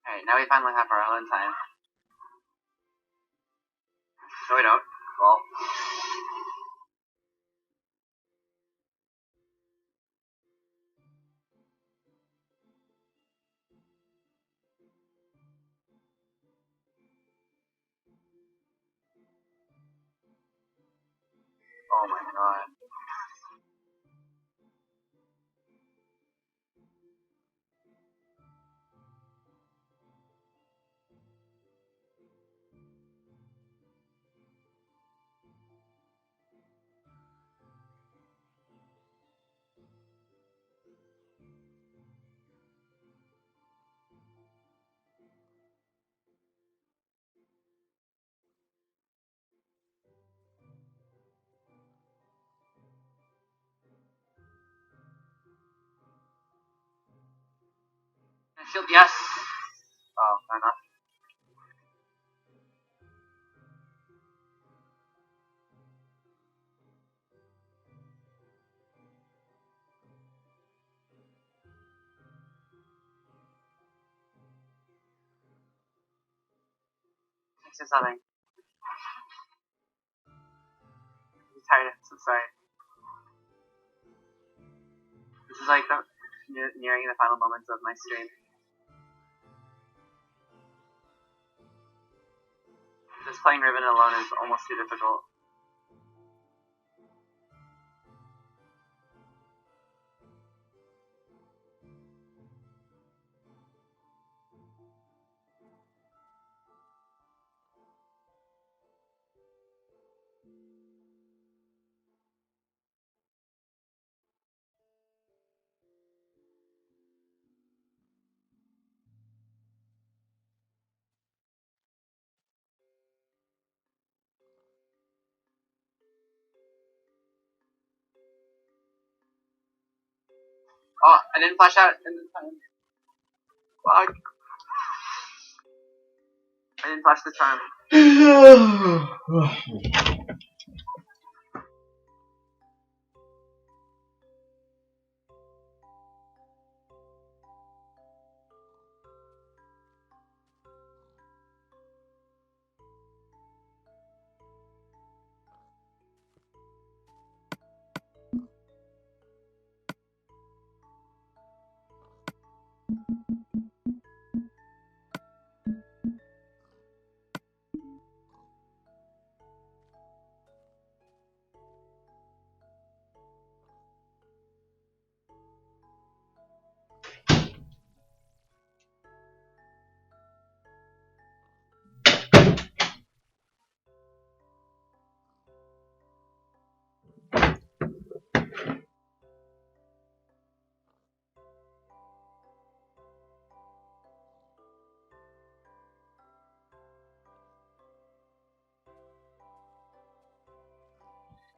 Alright, now we finally have our own time. No, we don't. Well. Oh my god. Shield, yes! Oh, not enough. Say something. I'm tired, I'm so sorry. This is like nearing the final moments of my stream. Just playing Ribbon alone is almost too difficult. Oh, I didn't flash out in time. Fuck. I didn't flash the charm.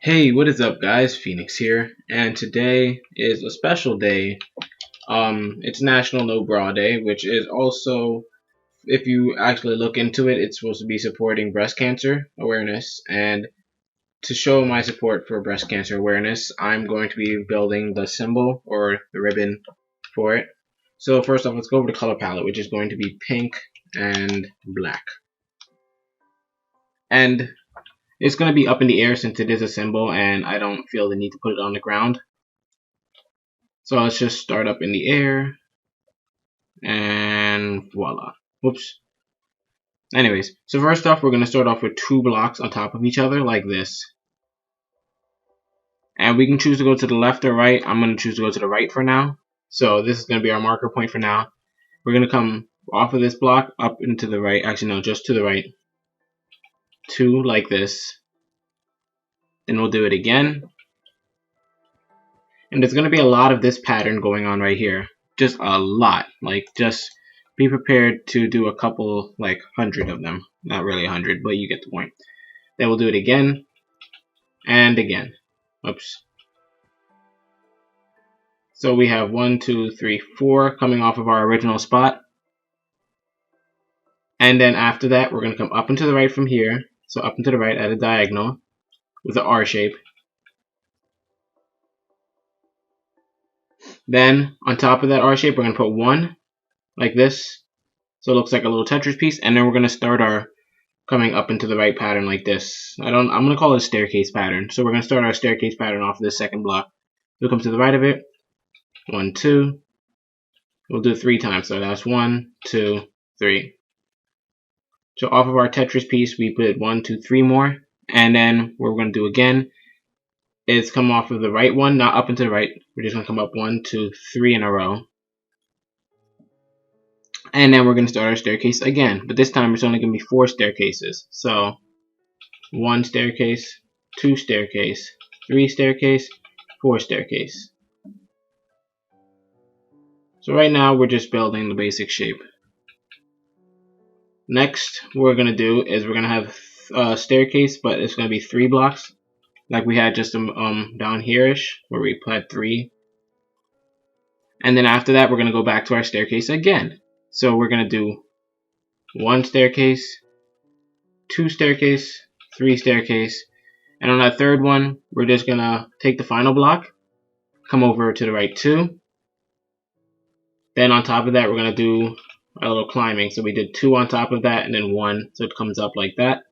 Hey, what is up, guys? Phoenix here, and today is a special day. It's National No Bra Day, which is also, if you actually look into it, it's supposed to be supporting breast cancer awareness. And to show my support for breast cancer awareness, I'm going to be building the symbol or the ribbon for it. So first off, let's go over the color palette, which is going to be pink and black. And it's going to be up in the air since it is a symbol and I don't feel the need to put it on the ground. So let's just start up in the air and voila. Whoops. Anyways, so first off we're going to start off with 2 blocks on top of each other like this. And we can choose to go to the left or right. I'm going to choose to go to the right for now. So this is going to be our marker point for now. We're going to come off of this block up into the right. Actually no, just to the right. 2 like this. Then we'll do it again. And there's going to be a lot of this pattern going on right here. Just a lot. Like, just be prepared to do a couple, like 100 of them. Not really 100, but you get the point. Then we'll do it again. And again. Oops. So we have 1, 2, 3, 4 coming off of our original spot. And then after that, we're going to come up and to the right from here. So up and to the right at a diagonal with an R shape. Then on top of that R shape, we're going to put 1 like this. So it looks like a little Tetris piece, and then we're gonna start our coming up into the right pattern like this. I'm gonna call it a staircase pattern. So we're gonna start our staircase pattern off of this second block. We'll come to the right of it. 1, 2. We'll do it 3 times. So that's 1, 2, 3. So off of our Tetris piece, we put 1, 2, 3 more, and then what we're gonna do again is come off of the right one, not up into the right. We're just gonna come up 1, 2, 3 in a row. And then we're going to start our staircase again, but this time it's only going to be 4 staircases. So 1 staircase, 2 staircase, 3 staircase, 4 staircase. So right now we're just building the basic shape. Next what we're going to do is we're going to have a staircase, but it's going to be 3 blocks like we had just down here-ish where we had 3. And then after that we're going to go back to our staircase again. So we're going to do 1 staircase, 2 staircase, 3 staircase, and on that third one we're just going to take the final block, come over to the right 2. Then on top of that we're going to do a little climbing. So we did 2 on top of that and then 1, so it comes up like that.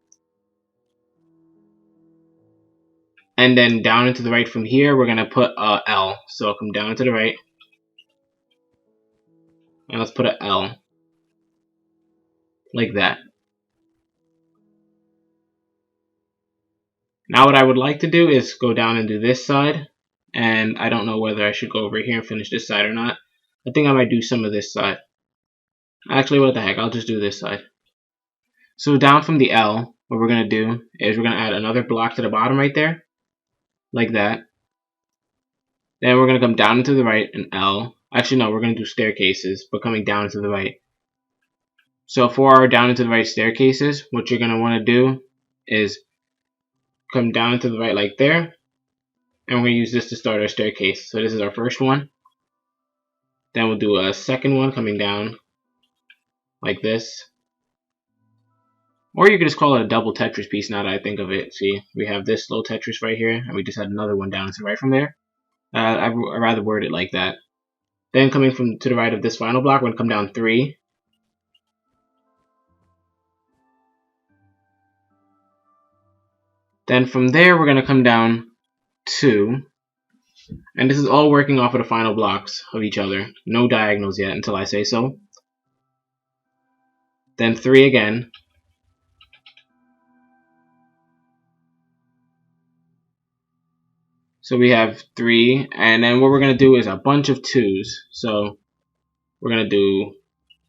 And then down into the right from here we're going to put a L. So I'll come down to the right. And let's put an L. Like that. Now what I would like to do is go down and do this side. And I don't know whether I should go over here and finish this side or not. I think I might do some of this side. Actually, what the heck, I'll just do this side. So down from the L, what we're going to do is we're going to add another block to the bottom right there. Like that. Then we're going to come down to the right and L. Actually, no, we're going to do staircases, but coming down to the right. So for our down into the right staircases, what you're going to want to do is come down to the right like there. And we're going to use this to start our staircase. So this is our first one. Then we'll do a second one coming down like this. Or you could just call it a double Tetris piece now that I think of it. See, we have this little Tetris right here, and we just had another one down to the right from there. I'd rather word it like that. Then coming from to the right of this final block, we're going to come down 3. Then from there, we're going to come down 2. And this is all working off of the final blocks of each other. No diagonals yet until I say so. Then 3 again. So we have 3, and then what we're going to do is a bunch of 2s. So we're going to do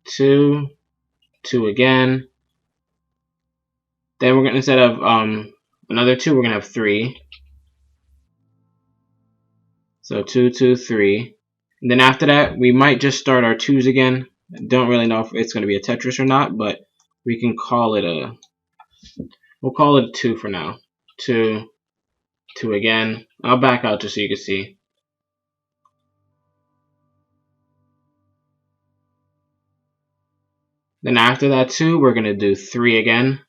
2, 2 again. Then we're going to, instead of another 2, we're going to have 3. So 2, 2, 3. And then after that, we might just start our 2s again. I don't really know if it's going to be a Tetris or not, but we can call it a, we'll call it a 2 for now. 2, 2 again. I'll back out just so you can see. Then after that 2, we're going to do 3 again.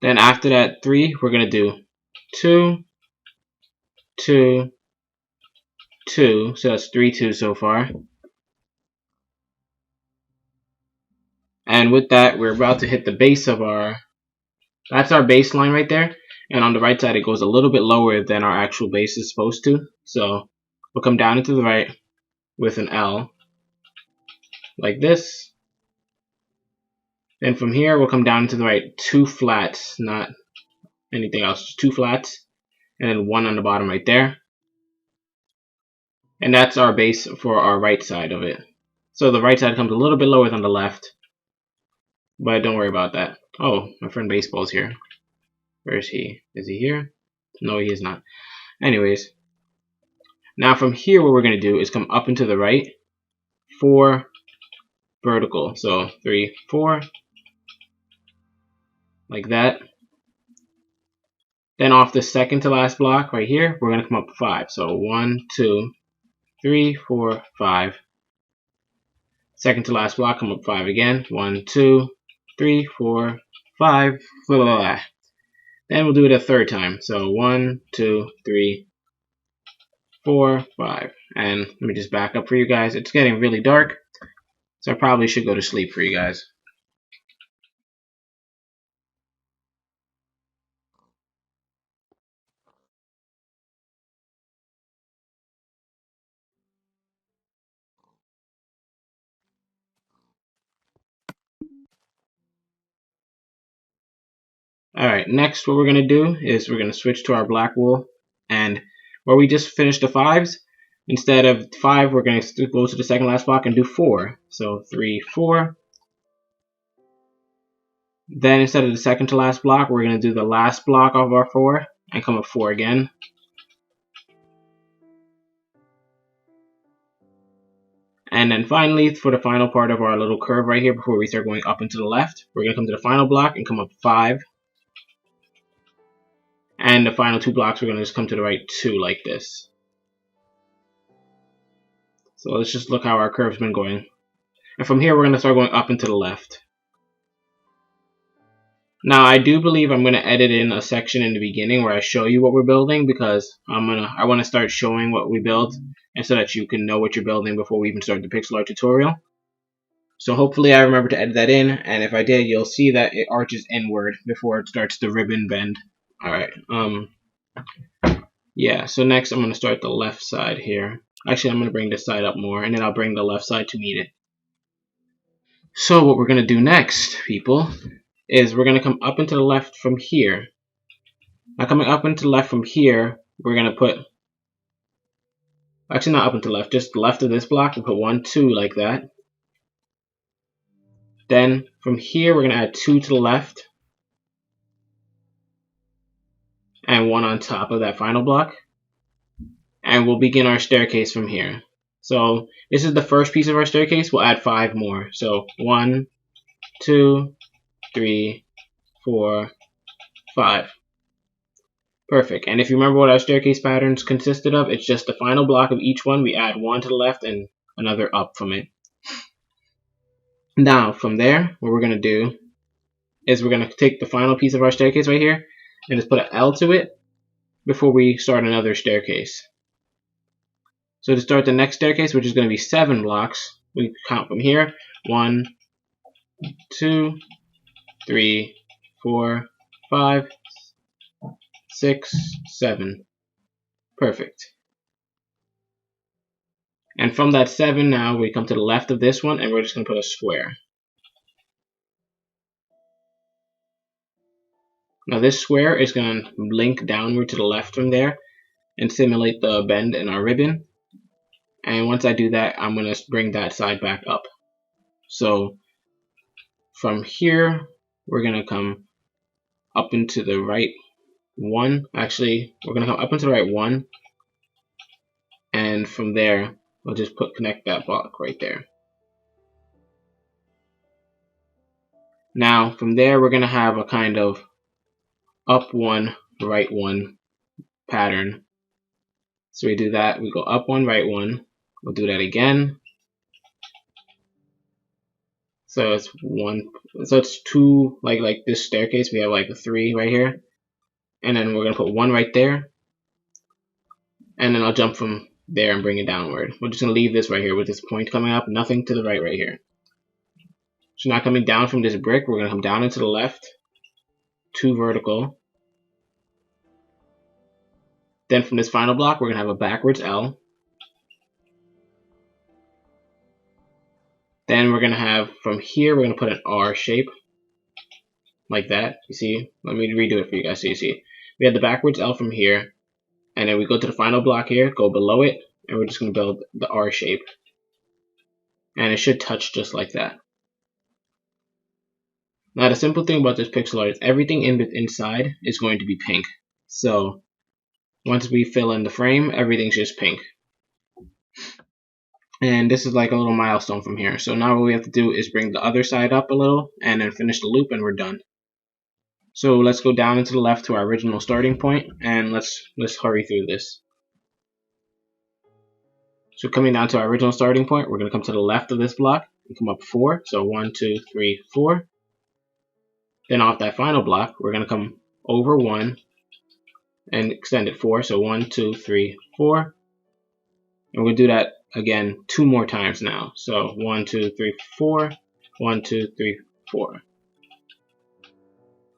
Then after that 3, we're going to do 2, 2, 2. So that's 3 2s so far. And with that, we're about to hit the base of our, that's our baseline right there. And on the right side, it goes a little bit lower than our actual base is supposed to. So we'll come down into the right with an L, like this. Then from here, we'll come down into the right 2 flats, not anything else, just 2 flats. And then 1 on the bottom right there. And that's our base for our right side of it. So the right side comes a little bit lower than the left. But don't worry about that. Oh, my friend Baseball's here. Where is he? Is he here? No, he is not. Anyways. Now from here, what we're going to do is come up into the right. 4 vertical. So 3, 4. Like that. Then off the second to last block right here, we're going to come up 5. So 1, 2, 3, 4, 5. Second to last block, come up 5 again. 1, 2, 3, 4, 5. Blah, blah, blah. Then we'll do it a third time. So 1, 2, 3. 4, 5. And let me just back up for you guys. It's getting really dark, so I probably should go to sleep for you guys. Alright, next what we're going to do is we're going to switch to our black wool, and where we just finished the 5s, instead of 5 we're going to go to the second last block and do 4. So 3, 4. Then instead of the second to last block, we're going to do the last block of our 4 and come up 4 again. And then finally, for the final part of our little curve right here, before we start going up and to the left, we're going to come to the final block and come up 5. And the final 2 blocks, we're going to just come to the right 2 like this. So let's just look how our curve's been going. And from here, we're going to start going up and to the left. Now, I do believe I'm going to edit in a section in the beginning where I show you what we're building, because I want to start showing what we build, and so that you can know what you're building before we even start the pixel art tutorial. So hopefully I remember to edit that in, and if I did, you'll see that it arches inward before it starts the ribbon bend. Alright, yeah, so next I'm going to start the left side here. Actually, I'm going to bring this side up more, and then I'll bring the left side to meet it. So what we're going to do next, people, is we're going to come up into the left from here. Now coming up into the left from here, we're going to put, actually not up into the left, just left of this block, we'll put 1, 2 like that. Then from here, we're going to add 2 to the left, and 1 on top of that final block. And we'll begin our staircase from here. So this is the first piece of our staircase. We'll add 5 more. So 1, 2, 3, 4, 5. Perfect. And if you remember what our staircase patterns consisted of, it's just the final block of each one. We add 1 to the left and another up from it. Now from there, what we're going to do is we're going to take the final piece of our staircase right here and just put an L to it before we start another staircase. So to start the next staircase, which is going to be 7 blocks, we count from here. 1, 2, 3, 4, 5, 6, 7. Perfect. And from that 7 now, we come to the left of this one, and we're just going to put a square. Now this square is going to link downward to the left from there and simulate the bend in our ribbon. And once I do that, I'm going to bring that side back up. So from here, we're going to come up into the right 1. Actually, we're going to come up into the right 1. And from there, we'll just connect that block right there. Now, from there, we're going to have a kind of up 1, right 1 pattern. So we do that. We go up 1, right 1. We'll do that again. So it's 1. So it's 2, like this staircase. We have like a 3 right here. And then we're going to put 1 right there. And then I'll jump from there and bring it downward. We're just going to leave this right here with this point coming up. Nothing to the right here. So now coming down from this brick, we're going to come down into the left. 2 vertical. Then from this final block, we're going to have a backwards L. Then we're going to have, from here, we're going to put an R shape. Like that. You see? Let me redo it for you guys so you see. We have the backwards L from here. And then we go to the final block here, go below it, and we're just going to build the R shape. And it should touch just like that. Now the simple thing about this pixel art is everything inside is going to be pink. So once we fill in the frame, everything's just pink. And this is like a little milestone from here. So now what we have to do is bring the other side up a little and then finish the loop, and we're done. So let's go down into the left to our original starting point, and let's hurry through this. So coming down to our original starting point, we're going to come to the left of this block and come up 4. So 1, 2, 3, 4. Then off that final block, we're going to come over 1 and extend it 4. So 1, 2, 3, 4. And we'll do that again 2 more times now. So 1, 2, 3, 4. 1, 2, 3, 4.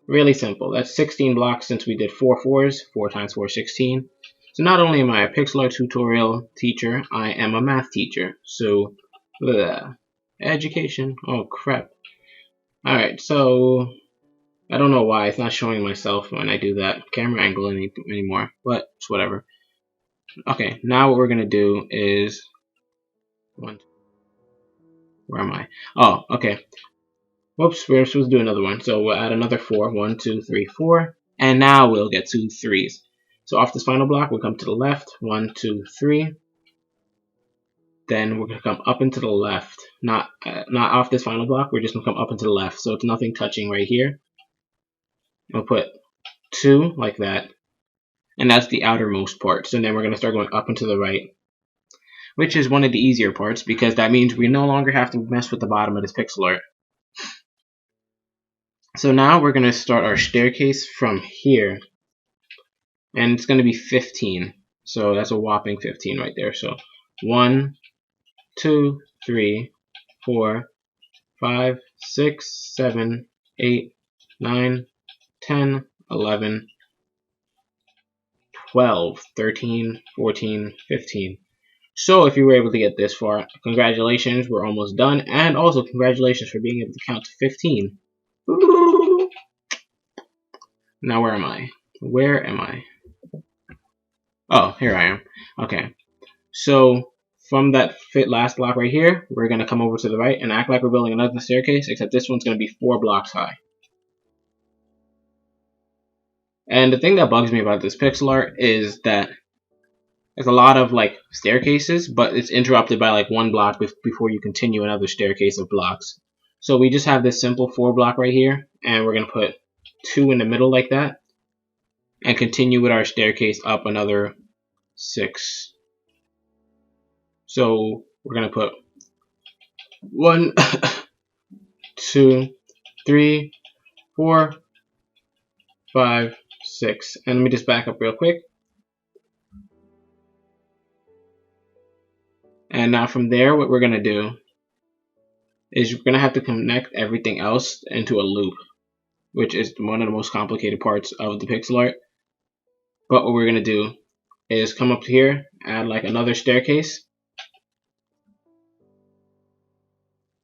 Really simple. That's 16 blocks since we did 4 fours. 4 times 4 is 16. So not only am I a pixel art tutorial teacher, I am a math teacher. So, education. Oh crap. Alright, so I don't know why it's not showing myself when I do that camera angle anymore, but it's whatever. Okay, now what we're gonna do is where am I? Oh, okay. Whoops, we're supposed to do another one. So we'll add another 4. 1, 2, 3, 4. And now we'll get 2 3s. So off this final block, we'll come to the left. 1, 2, 3. Then we're going to come up and to the left. Not off this final block. We're just going to come up and to the left. So it's nothing touching right here. We'll put 2 like that. And that's the outermost part. So then we're going to start going up and to the right, which is one of the easier parts because that means we no longer have to mess with the bottom of this pixel art. So now we're going to start our staircase from here, and it's going to be 15. So that's a whopping 15 right there. So 1, 2, 3, 4, 5, 6, 7, 8, 9, 10, 11, 12, 13, 14, 15. So if you were able to get this far, congratulations, we're almost done, and also congratulations for being able to count to 15. Now where am I? Where am I? Oh, here I am. Okay. So from that last block right here, we're going to come over to the right and act like we're building another staircase, except this one's going to be 4 blocks high. And the thing that bugs me about this pixel art is that there's a lot of like staircases, but it's interrupted by like 1 block before you continue another staircase of blocks. So we just have this simple 4 block right here, and we're going to put 2 in the middle like that, and continue with our staircase up another 6. So we're going to put 1, 2, 3, 4, 5, 6. And let me just back up real quick. And now from there, what we're going to do is we're going to have to connect everything else into a loop, which is one of the most complicated parts of the pixel art. But what we're going to do is come up here, add like another staircase.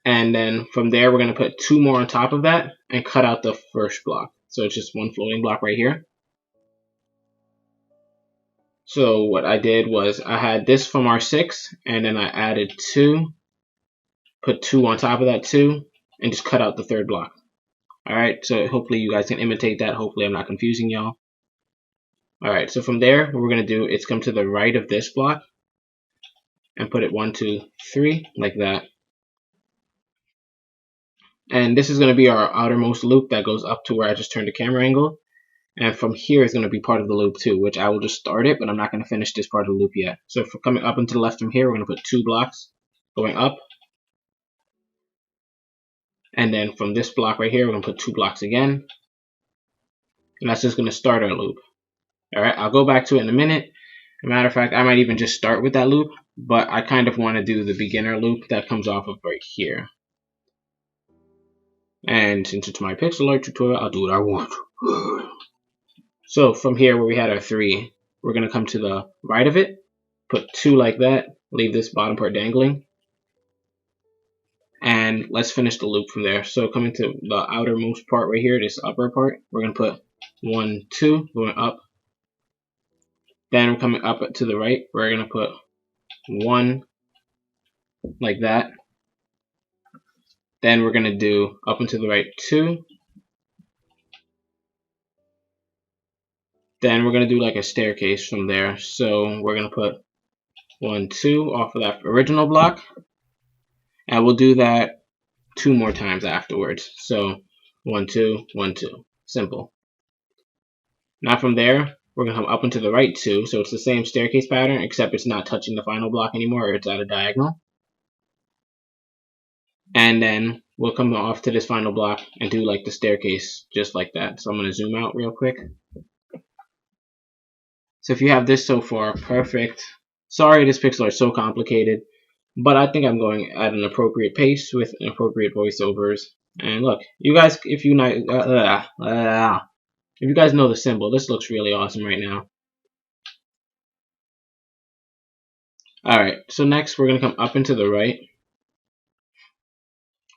And then from there, we're going to put 2 more on top of that and cut out the first block. So it's just 1 floating block right here. So what I did was I had this from our 6, and then I added 2, put 2 on top of that 2, and just cut out the 3rd block. Alright, so hopefully you guys can imitate that. Hopefully I'm not confusing y'all. Alright, so from there, what we're going to do is come to the right of this block and put it 1, 2, 3, like that. And this is going to be our outermost loop that goes up to where I just turned the camera angle. And from here is going to be part of the loop too, which I will just start it, but I'm not going to finish this part of the loop yet. So for coming up and to the left from here, we're going to put 2 blocks going up. And then from this block right here, we're going to put 2 blocks again. And that's just going to start our loop. Alright, I'll go back to it in a minute. As a matter of fact, I might even just start with that loop, but I kind of want to do the beginner loop that comes off of right here. And since it's my pixel art tutorial, I'll do what I want. So from here where we had our 3, we're going to come to the right of it, put 2 like that, leave this bottom part dangling, and let's finish the loop from there. So coming to the outermost part right here, this upper part, we're going to put 1, 2 going up. Then we're coming up to the right, we're going to put 1 like that. Then we're going to do up and to the right 2. Then we're going to do like a staircase from there. So we're going to put 1, 2 off of that original block. And we'll do that 2 more times afterwards. So 1, 2, 1, 2. Simple. Now from there, we're going to come up and to the right 2. So it's the same staircase pattern, except it's not touching the final block anymore, or it's at a diagonal. And then we'll come off to this final block and do like the staircase just like that. So I'm going to zoom out real quick. So if you have this so far, perfect. Sorry this pixel art is so complicated, but I think I'm going at an appropriate pace with appropriate voiceovers. And look, you guys, if you guys know the symbol, this looks really awesome right now. Alright, so next we're going to come up and to the right.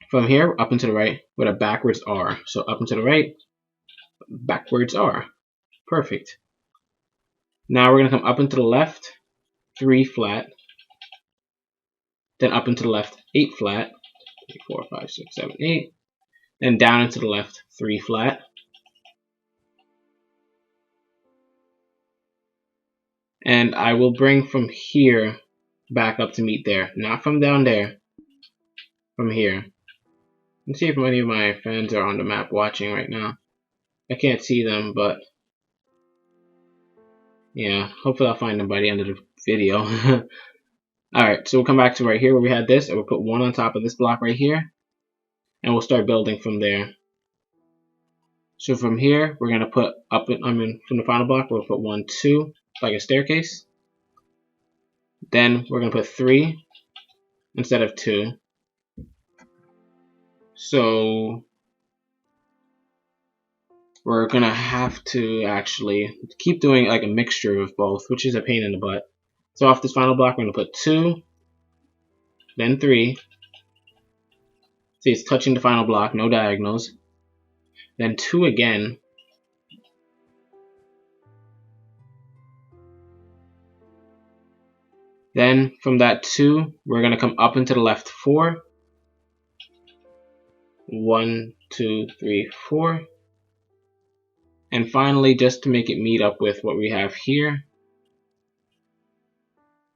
From here, up and to the right with a backwards R. So up and to the right, backwards R. Perfect. Now we're going to come up and to the left, 3 flat. Then up and to the left, 8 flat. 3, 4, 5, 6, 7, 8. Then down and to the left, 3 flat. And I will bring from here back up to meet there. Not from down there. From here. Let's see if any of my fans are on the map watching right now. I can't see them, but yeah, hopefully I'll find them by the end of the video. Alright, so we'll come back to right here where we had this, and we'll put 1 on top of this block right here, and we'll start building from there. So from here, we're going to put up, from the final block, we'll put 1, 2, like a staircase. Then we're going to put 3 instead of 2. So we're going to have to actually keep doing like a mixture of both, which is a pain in the butt. So off this final block, we're going to put 2, then 3. See, it's touching the final block, no diagonals. Then 2 again. Then from that 2, we're going to come up and to the left 4. 1, 2, 3, 4. And finally, just to make it meet up with what we have here,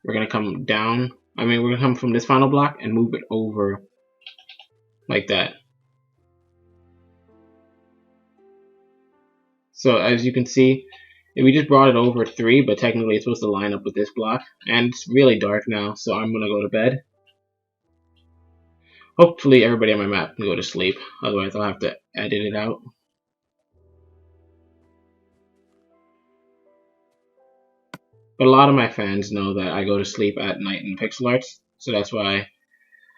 we're going to come down. We're going to come from this final block and move it over like that. So as you can see, we just brought it over 3, but technically it's supposed to line up with this block. And it's really dark now, so I'm going to go to bed. Hopefully everybody on my map can go to sleep, otherwise I'll have to edit it out. But a lot of my fans know that I go to sleep at night in pixel arts, so that's why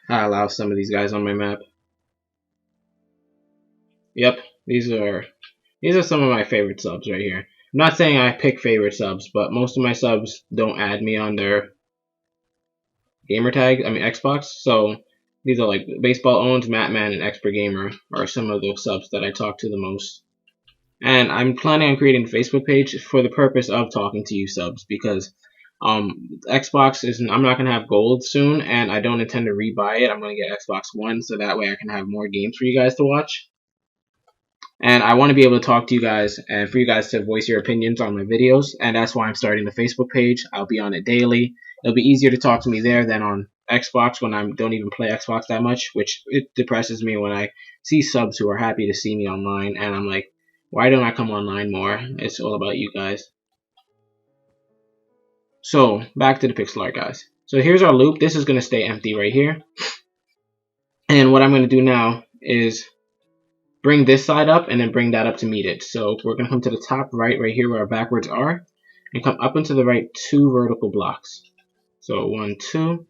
I allow some of these guys on my map. Yep, these are some of my favorite subs right here. I'm not saying I pick favorite subs, but most of my subs don't add me on their gamer tag, Xbox, so these are like Baseball Owns, Mattman, and Expert Gamer are some of the subs that I talk to the most. And I'm planning on creating a Facebook page for the purpose of talking to you subs, because Xbox I'm not going to have gold soon, and I don't intend to rebuy it. I'm going to get Xbox One, so that way I can have more games for you guys to watch. And I want to be able to talk to you guys and for you guys to voice your opinions on my videos, and that's why I'm starting the Facebook page. I'll be on it daily. It'll be easier to talk to me there than on Xbox when I don't even play Xbox that much, which it depresses me when I see subs who are happy to see me online, and I'm like, why don't I come online more? It's all about you guys. So, back to the pixel art, guys. So here's our loop. This is going to stay empty right here. And what I'm going to do now is bring this side up and then bring that up to meet it. So we're going to come to the top right here where our backwards are, and come up and to the right 2 vertical blocks. So 1, 2.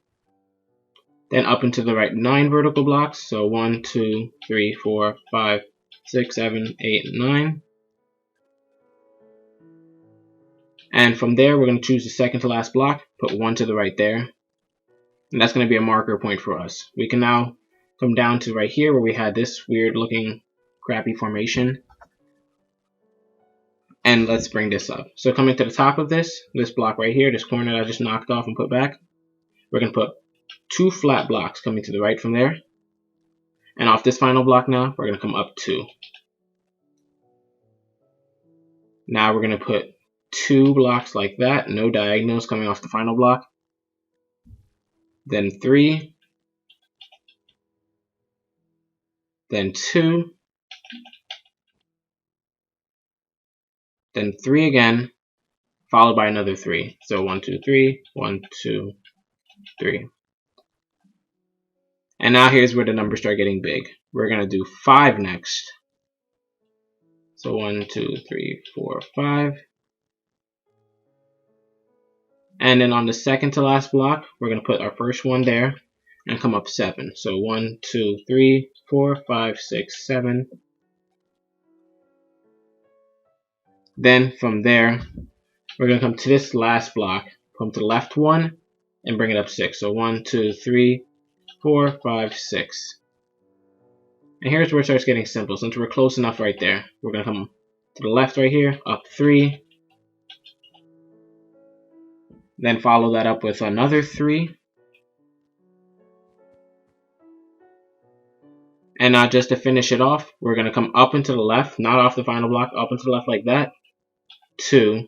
Then up and to the right 9 vertical blocks. So 1, 2, 3, 4, 5, 6, 7, 8, 9. And from there, we're going to choose the second to last block, put 1 to the right there. And that's going to be a marker point for us. We can now come down to right here where we had this weird looking crappy formation. And let's bring this up. So coming to the top of this block right here, this corner that I just knocked off and put back, we're going to put 2 flat blocks coming to the right from there. And off this final block now, we're going to come up 2. Now we're going to put 2 blocks like that, no diagonals coming off the final block. Then 3. Then 2. Then 3 again, followed by another 3. So 1, 2, 3, 1, 2, 3. And now here's where the numbers start getting big. We're going to do 5 next. So 1, 2, 3, 4, 5. And then on the second to last block, we're going to put our first one there and come up 7. So 1, 2, 3, 4, 5, 6, 7. Then from there, we're going to come to this last block, come to the left one, and bring it up 6. So 1, 2, 3, 4, 5, 6. And here's where it starts getting simple. Since we're close enough right there, we're going to come to the left right here, up 3. Then follow that up with another 3. And now just to finish it off, we're going to come up and to the left, not off the final block, up and to the left like that. 2.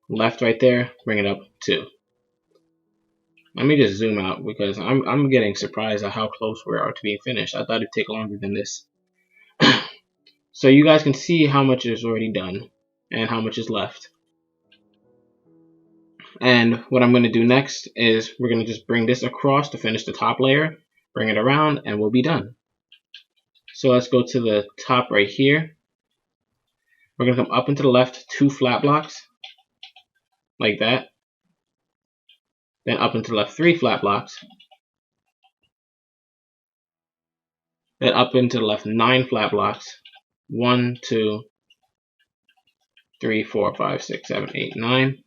Left right there, bring it up 2. Let me just zoom out because I'm getting surprised at how close we are to being finished. I thought it'd take longer than this. So you guys can see how much is already done and how much is left. And what I'm going to do next is we're going to just bring this across to finish the top layer, bring it around, and we'll be done. So let's go to the top right here. We're going to come up and to the left 2 flat blocks, like that. Then up and to the left 3 flat blocks. Then up and to the left 9 flat blocks. 1, 2, 3, 4, 5, 6, 7, 8, 9.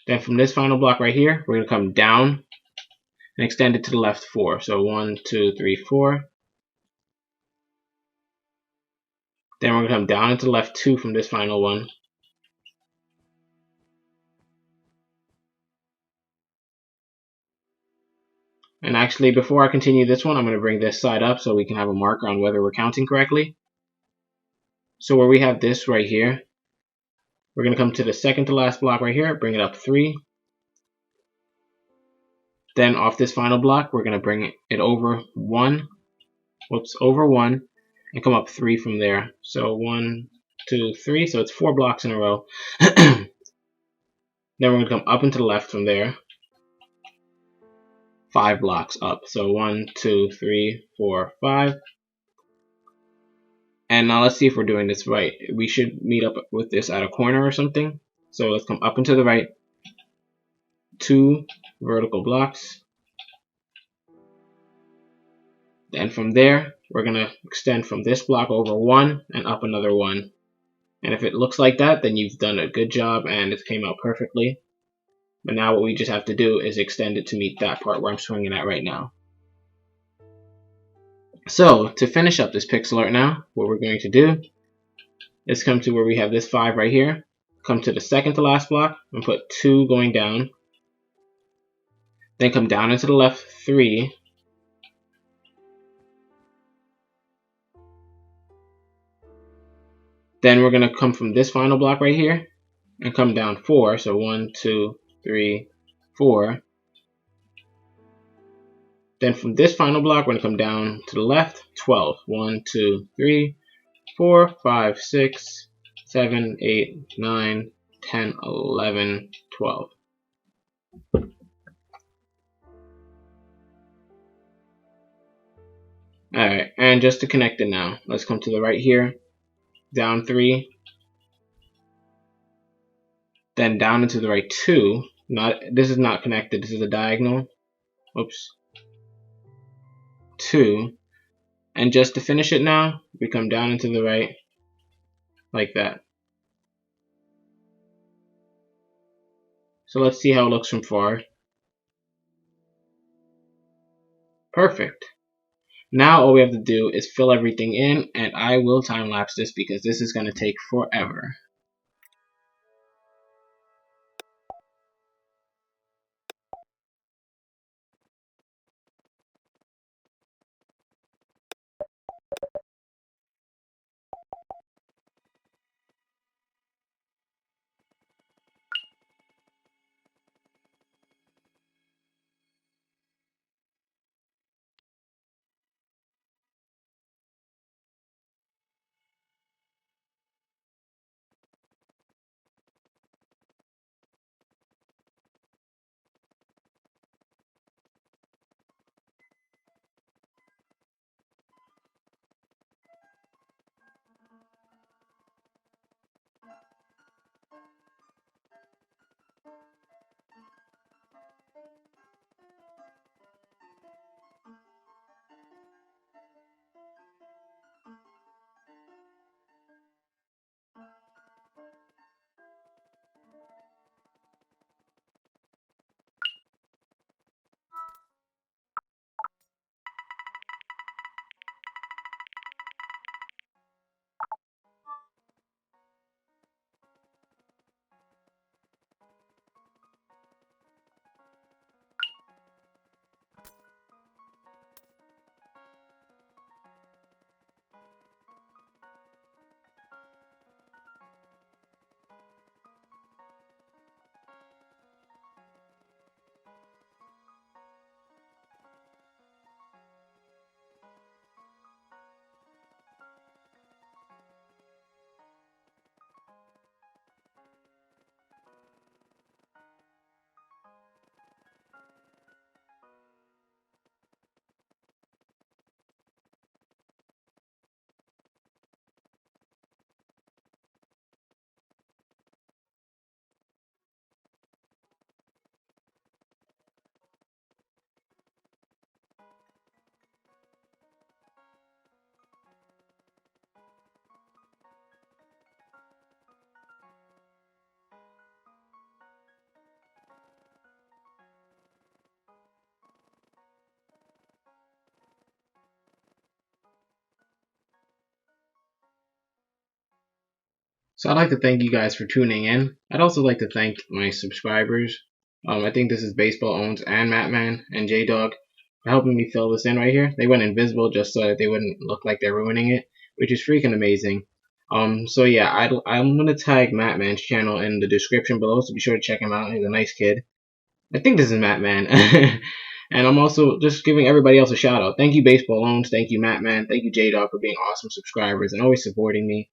Then from this final block right here, we're going to come down and extend it to the left 4. So 1, 2, 3, 4. Then we're going to come down into the left 2 from this final one. And actually, before I continue this one, I'm going to bring this side up so we can have a marker on whether we're counting correctly. So where we have this right here, we're going to come to the second to last block right here, bring it up 3. Then off this final block, we're going to bring it over 1. Over 1, and come up 3 from there. So 1, 2, 3. So it's 4 blocks in a row. Then we're going to come up and to the left from there. 5 blocks up. So 1, 2, 3, 4, 5. And now let's see if we're doing this right. We should meet up with this at a corner or something. So let's come up and to the right. 2 vertical blocks. Then from there, we're going to extend from this block over 1 and up another 1. And if it looks like that, then you've done a good job and it came out perfectly. But now what we just have to do is extend it to meet that part where I'm swinging at right now. So to finish up this pixel art now, what we're going to do is come to where we have this 5 right here, come to the second to last block and put 2 going down, then come down into the left 3, then we're going to come from this final block right here and come down 4, so 1, 2, 3, 4. Then from this final block, we're going to come down to the left 12. 1, 2, 3, 4, 5, 6, 7, 8, 9, 10, 11, 12. Alright, and just to connect it now, let's come to the right here, down 3, then down into the right 2. This is not connected, this is a diagonal. Oops. 2. And just to finish it now, we come down into the right, like that. So let's see how it looks from far. Perfect. Now all we have to do is fill everything in, and I will time lapse this because this is going to take forever. So I'd like to thank you guys for tuning in. I'd also like to thank my subscribers. I think this is Baseball Owns and Mattman and J Dog for helping me fill this in right here. They went invisible just so that they wouldn't look like they're ruining it, which is freaking amazing. So yeah, I'm gonna tag Mattman's channel in the description below, so be sure to check him out. He's a nice kid. I think this is Mattman. And I'm also just giving everybody else a shout out. Thank you, Baseball Owns. Thank you, Mattman. Thank you, J Dog, for being awesome subscribers and always supporting me.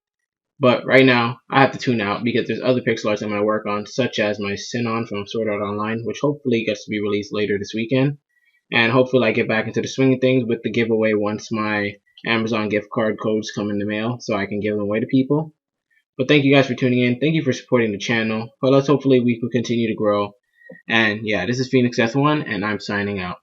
But right now, I have to tune out because there's other pixel arts I'm going to work on, such as my Sinon from Sword Art Online, which hopefully gets to be released later this weekend. And hopefully I get back into the swing of things with the giveaway once my Amazon gift card codes come in the mail so I can give them away to people. But thank you guys for tuning in. Thank you for supporting the channel. But let's hopefully we can continue to grow. And yeah, this is Phoenix S1, and I'm signing out.